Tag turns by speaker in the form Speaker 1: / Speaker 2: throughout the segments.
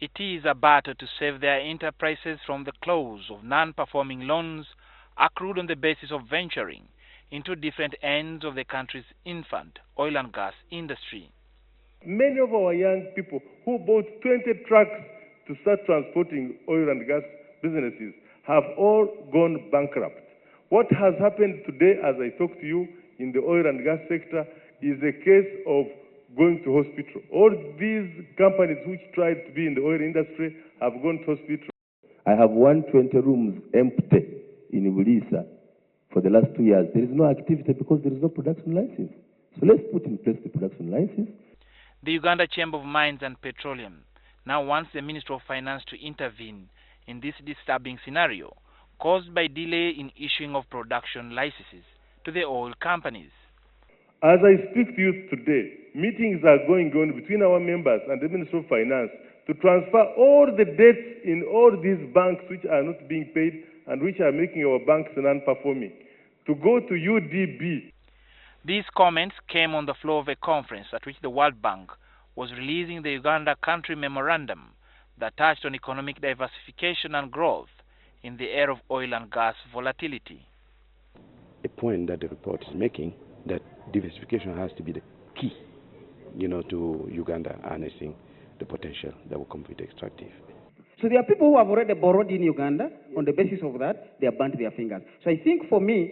Speaker 1: It is a battle to save their enterprises from the claws of non-performing loans accrued on the basis of venturing into different ends of the country's infant oil and gas industry.
Speaker 2: Many of our young people who bought 20 trucks to start transporting oil and gas businesses have all gone bankrupt. What has happened today, as I talk to you, in the oil and gas sector is a case of going to hospital. All these companies which tried to be in the oil industry have gone to hospital.
Speaker 3: I have 120 rooms empty in Ibulisa for the last 2 years. There is no activity because there is no production license. So let's put in place the production license.
Speaker 1: The Uganda Chamber of Mines and Petroleum now wants the Ministry of Finance to intervene in this disturbing scenario caused by delay in issuing of production licenses to the oil companies.
Speaker 2: As I speak to you today, meetings are going on between our members and the Ministry of Finance to transfer all the debts in all these banks which are not being paid and which are making our banks non-performing, to go to UDB.
Speaker 1: These comments came on the floor of a conference at which the World Bank was releasing the Uganda Country Memorandum that touched on economic diversification and growth in the era of oil and gas volatility.
Speaker 4: A point that the report is making, that diversification has to be the key, to Uganda harnessing the potential that will come with extractive.
Speaker 5: So there are people who have already borrowed in Uganda. On the basis of that, they have burnt their fingers. So I think for me,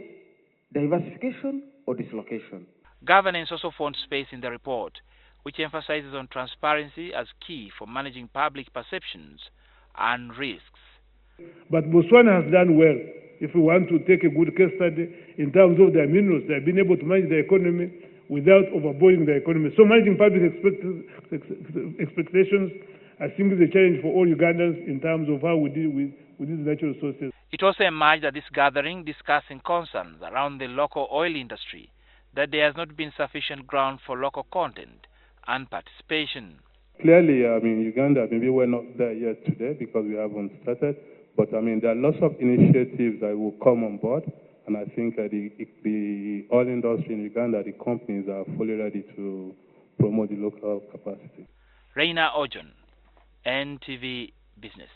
Speaker 5: diversification or dislocation.
Speaker 1: Governance also found space in the report, which emphasizes on transparency as key for managing public perceptions and risks.
Speaker 6: But Botswana has done well. If we want to take a good case study in terms of their minerals, they have been able to manage the economy without overboiling the economy. So managing public expectations, I think, is a challenge for all Ugandans in terms of how we deal with these natural resources.
Speaker 1: It also emerged at this gathering discussing concerns around the local oil industry, that there has not been sufficient ground for local content and participation.
Speaker 7: Clearly, Uganda, maybe we're not there yet today because we haven't started, but there are lots of initiatives that will come on board, and I think the oil industry in Uganda, the companies are fully ready to promote the local capacity.
Speaker 1: Reina Ojon, NTV Business.